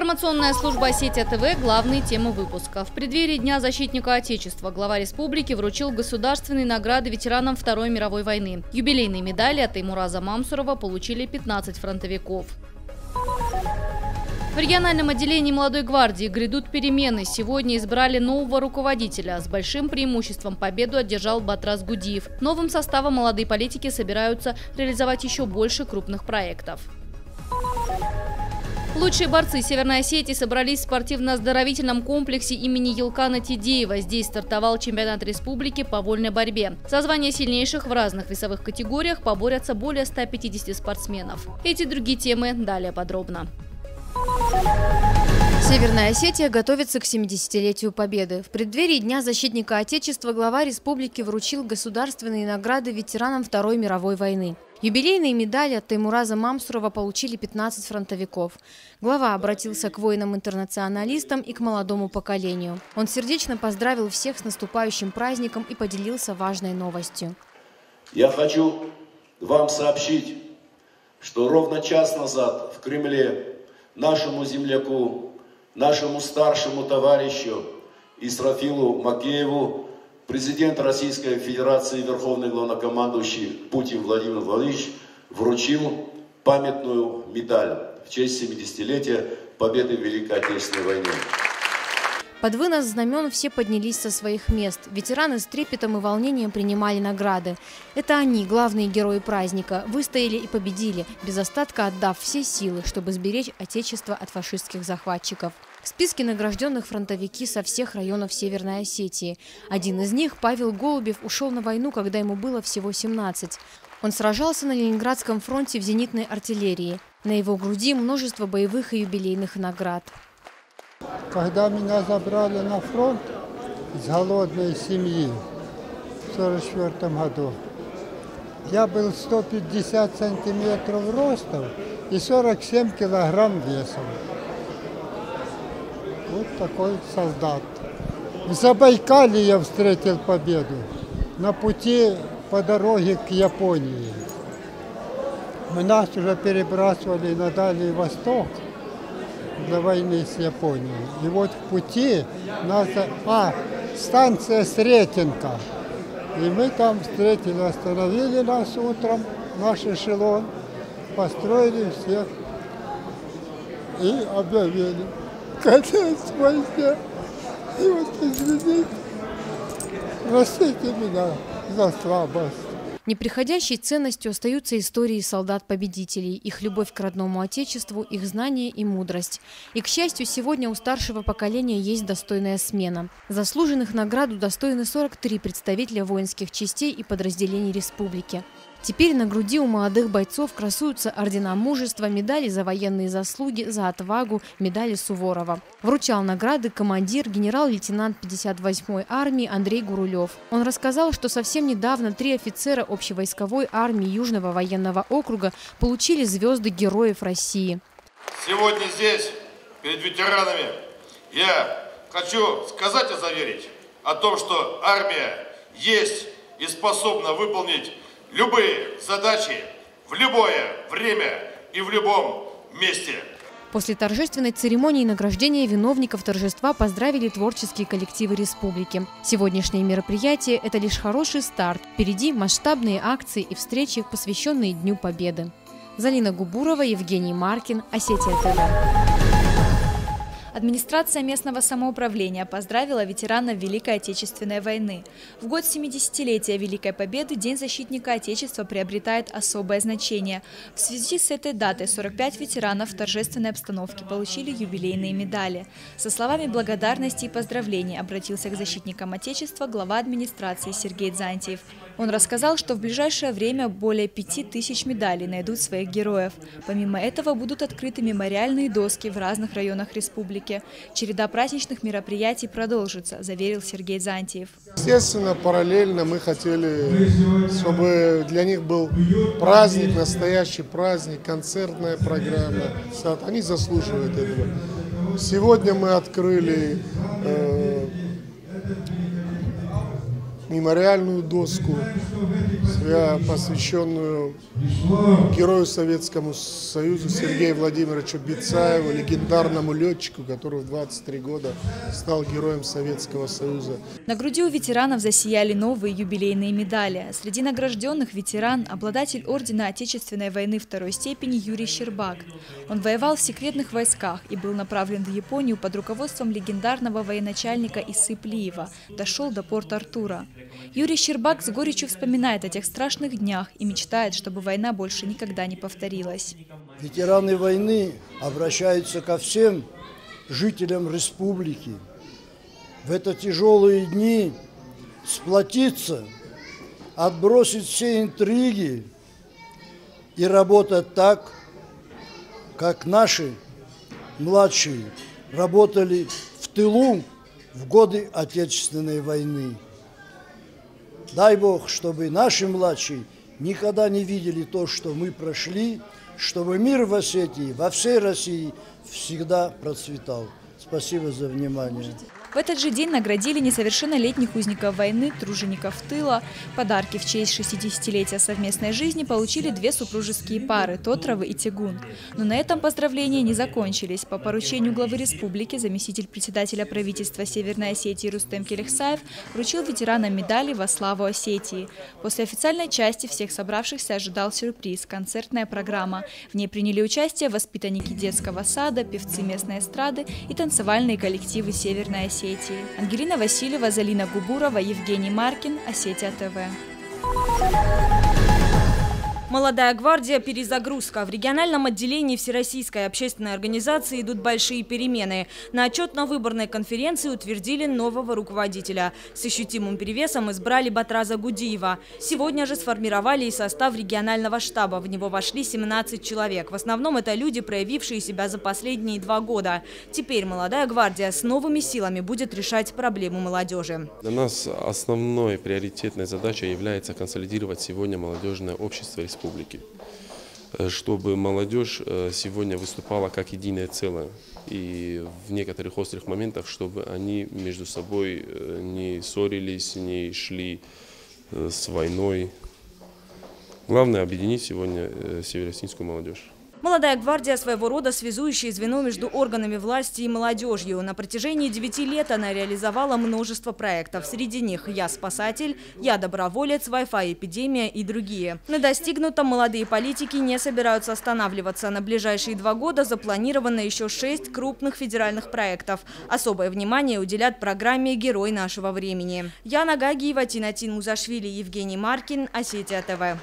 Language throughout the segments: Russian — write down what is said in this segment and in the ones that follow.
Информационная служба «Осетия ТВ» – главные темы выпуска. В преддверии Дня защитника Отечества глава республики вручил государственные награды ветеранам Второй мировой войны. Юбилейные медали от Теймураза Мамсурова получили 15 фронтовиков. В региональном отделении молодой гвардии грядут перемены. Сегодня избрали нового руководителя. С большим преимуществом победу одержал Батрас Гудиев. Новым составом молодые политики собираются реализовать еще больше крупных проектов. Лучшие борцы Северной Осетии собрались в спортивно-оздоровительном комплексе имени Елкана Тидеева. Здесь стартовал чемпионат республики по вольной борьбе. За звание сильнейших в разных весовых категориях поборются более 150 спортсменов. Эти и другие темы далее подробно. Северная Осетия готовится к 70-летию Победы. В преддверии Дня защитника Отечества глава республики вручил государственные награды ветеранам Второй мировой войны. Юбилейные медали от Теймураза Мамсурова получили 15 фронтовиков. Глава обратился к воинам-интернационалистам и к молодому поколению. Он сердечно поздравил всех с наступающим праздником и поделился важной новостью. Я хочу вам сообщить, что ровно час назад в Кремле нашему земляку, нашему старшему товарищу Исрафилу Макееву президент Российской Федерации, Верховный Главнокомандующий Путин Владимир Владимирович вручил памятную медаль в честь 70-летия победы в Великой Отечественной войне. Под вынос знамен все поднялись со своих мест. Ветераны с трепетом и волнением принимали награды. Это они, главные герои праздника, выстояли и победили, без остатка отдав все силы, чтобы сберечь Отечество от фашистских захватчиков. В списке награжденных фронтовики со всех районов Северной Осетии. Один из них, Павел Голубев, ушел на войну, когда ему было всего 17. Он сражался на Ленинградском фронте в зенитной артиллерии. На его груди множество боевых и юбилейных наград. Когда меня забрали на фронт из голодной семьи в 1944 году, я был 150 сантиметров ростом и 47 килограмм весом. Вот такой солдат. В Забайкалье я встретил победу на пути по дороге к Японии. Нас уже перебрасывали на Дальний Восток для войны с Японией. И вот в пути нас... станция Сретенка. И мы там встретили, остановили нас утром, наш эшелон, построили всех и объявили: конец войне. И вот извините, простите меня за слабость. Неприходящей ценностью остаются истории солдат-победителей, их любовь к родному Отечеству, их знание и мудрость. И, к счастью, сегодня у старшего поколения есть достойная смена. Заслуженных наград удостоены 43 представителя воинских частей и подразделений республики. Теперь на груди у молодых бойцов красуются ордена мужества, медали за военные заслуги, за отвагу, медали Суворова. Вручал награды командир, генерал-лейтенант 58-й армии Андрей Гурулев. Он рассказал, что совсем недавно 3 офицера общевойсковой армии Южного военного округа получили звезды Героев России. Сегодня здесь, перед ветеранами, я хочу сказать и заверить о том, что армия есть и способна выполнить любые задачи в любое время и в любом месте. После торжественной церемонии награждения виновников торжества поздравили творческие коллективы республики. Сегодняшнее мероприятие – это лишь хороший старт. Впереди масштабные акции и встречи, посвященные Дню Победы. Залина Губурова, Евгений Маркин, Осетия ТВ. Администрация местного самоуправления поздравила ветеранов Великой Отечественной войны. В год 70-летия Великой Победы День защитника Отечества приобретает особое значение. В связи с этой датой 45 ветеранов в торжественной обстановке получили юбилейные медали. Со словами благодарности и поздравлений обратился к защитникам Отечества глава администрации Сергей Дзантиев. Он рассказал, что в ближайшее время более 5000 медалей найдут своих героев. Помимо этого будут открыты мемориальные доски в разных районах республики. Череда праздничных мероприятий продолжится, заверил Сергей Дзантиев. Естественно, параллельно мы хотели, чтобы для них был праздник, настоящий праздник, концертная программа. Они заслуживают этого. Сегодня мы открыли мемориальную доску, посвященную герою Советскому Союзу Сергею Владимировичу Бицаеву, легендарному летчику, который в 23 года стал героем Советского Союза. На груди у ветеранов засияли новые юбилейные медали. Среди награжденных ветеран – обладатель ордена Отечественной войны второй степени Юрий Щербак. Он воевал в секретных войсках и был направлен в Японию под руководством легендарного военачальника Исы Плиева, дошел до Порт-Артура. Юрий Щербак с горечью вспоминает о тех страшных днях и мечтает, чтобы война больше никогда не повторилась. Ветераны войны обращаются ко всем жителям республики. В эти тяжелые дни сплотиться, отбросить все интриги и работать так, как наши младшие работали в тылу в годы Отечественной войны. Дай Бог, чтобы наши младшие никогда не видели то, что мы прошли, чтобы мир в Осетии, во всей России всегда процветал. Спасибо за внимание. В этот же день наградили несовершеннолетних узников войны, тружеников тыла. Подарки в честь 60-летия совместной жизни получили две супружеские пары – Тотровы и Тегун. Но на этом поздравления не закончились. По поручению главы республики заместитель председателя правительства Северной Осетии Рустем Келехсаев вручил ветеранам медали во славу Осетии. После официальной части всех собравшихся ожидал сюрприз – концертная программа. В ней приняли участие воспитанники детского сада, певцы местной эстрады и танцевальные коллективы Северной Осетии. Ангелина Васильева, Залина Губурова, Евгений Маркин, Осетия ТВ. Молодая гвардия «Перезагрузка». В региональном отделении Всероссийской общественной организации идут большие перемены. На отчетно-выборной конференции утвердили нового руководителя. С ощутимым перевесом избрали Батраза Гудиева. Сегодня же сформировали и состав регионального штаба. В него вошли 17 человек. В основном это люди, проявившие себя за последние 2 года. Теперь молодая гвардия с новыми силами будет решать проблему молодежи. Для нас основной приоритетной задачей является консолидировать сегодня молодежное общество республики, чтобы молодежь сегодня выступала как единое целое. И в некоторых острых моментах, чтобы они между собой не ссорились, не шли с войной. Главное – объединить сегодня северо-осетинскую молодежь. Молодая гвардия – своего рода связующее звено между органами власти и молодежью. На протяжении 9 лет она реализовала множество проектов. Среди них «Я спасатель», «Я доброволец», «Wi-Fi эпидемия» и другие. На достигнутом молодые политики не собираются останавливаться. На ближайшие 2 года запланировано еще 6 крупных федеральных проектов. Особое внимание уделят программе «Герой нашего времени». Яна Гагиева, Тинатин Музашвили, Евгений Маркин, Осетия ТВ.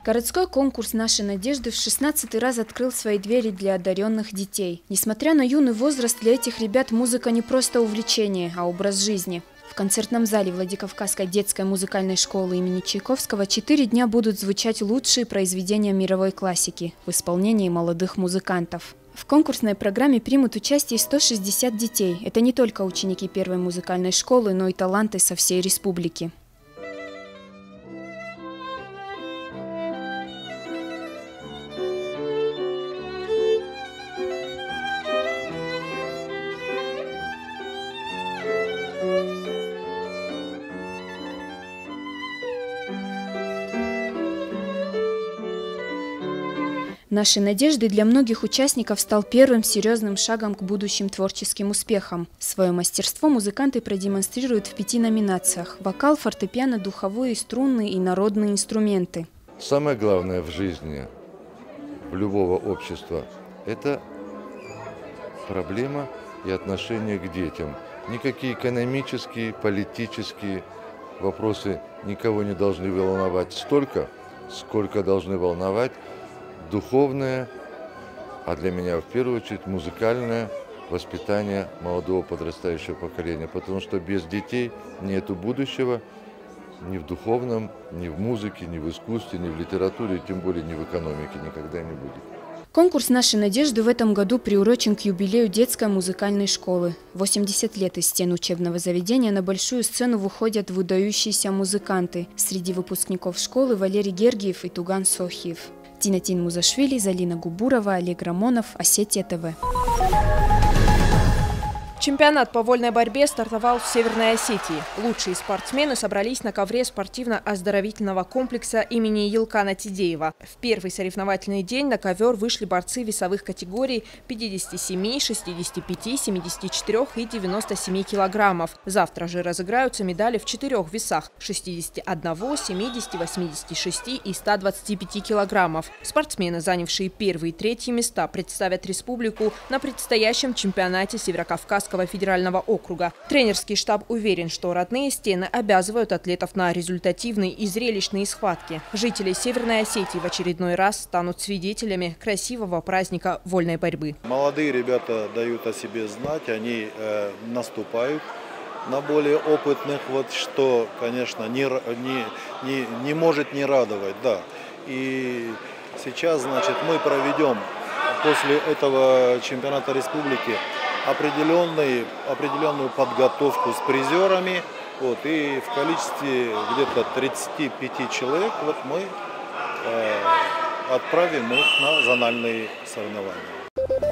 Городской конкурс «Наши надежды» в 16-й раз открыл свои двери для одаренных детей. Несмотря на юный возраст, для этих ребят музыка не просто увлечение, а образ жизни. В концертном зале Владикавказской детской музыкальной школы имени Чайковского 4 дня будут звучать лучшие произведения мировой классики в исполнении молодых музыкантов. В конкурсной программе примут участие 160 детей. Это не только ученики первой музыкальной школы, но и таланты со всей республики. «Наши надежды» для многих участников стал первым серьезным шагом к будущим творческим успехам. Свое мастерство музыканты продемонстрируют в 5 номинациях – вокал, фортепиано, духовые, струнные и народные инструменты. Самое главное в жизни любого общества – это проблема и отношение к детям. Никакие экономические, политические вопросы никого не должны волновать столько, сколько должны волновать духовное, а для меня в первую очередь музыкальное воспитание молодого подрастающего поколения. Потому что без детей нету будущего ни в духовном, ни в музыке, ни в искусстве, ни в литературе, тем более ни в экономике никогда не будет. Конкурс «Наши надежды» в этом году приурочен к юбилею детской музыкальной школы. 80 лет из стен учебного заведения на большую сцену выходят выдающиеся музыканты. Среди выпускников школы Валерий Гергиев и Туган Сохиев. Тинатин Музашвили, Залина Губурова, Олег Рамонов, Осетия ТВ. Чемпионат по вольной борьбе стартовал в Северной Осетии. Лучшие спортсмены собрались на ковре спортивно-оздоровительного комплекса имени Елкана Тидеева. В первый соревновательный день на ковер вышли борцы весовых категорий 57, 65, 74 и 97 килограммов. Завтра же разыграются медали в 4 весах – 61, 70, 86 и 125 килограммов. Спортсмены, занявшие первые и третьи места, представят республику на предстоящем чемпионате Северокавказского федерального округа. Тренерский штаб уверен, что родные стены обязывают атлетов на результативные и зрелищные схватки. Жители Северной Осетии в очередной раз станут свидетелями красивого праздника вольной борьбы. Молодые ребята дают о себе знать, они наступают на более опытных, вот что, конечно, не может не радовать. Да. И сейчас, значит, мы проведем после этого чемпионата республики определенную подготовку с призерами. Вот, и в количестве где-то 35 человек вот мы отправим их на зональные соревнования.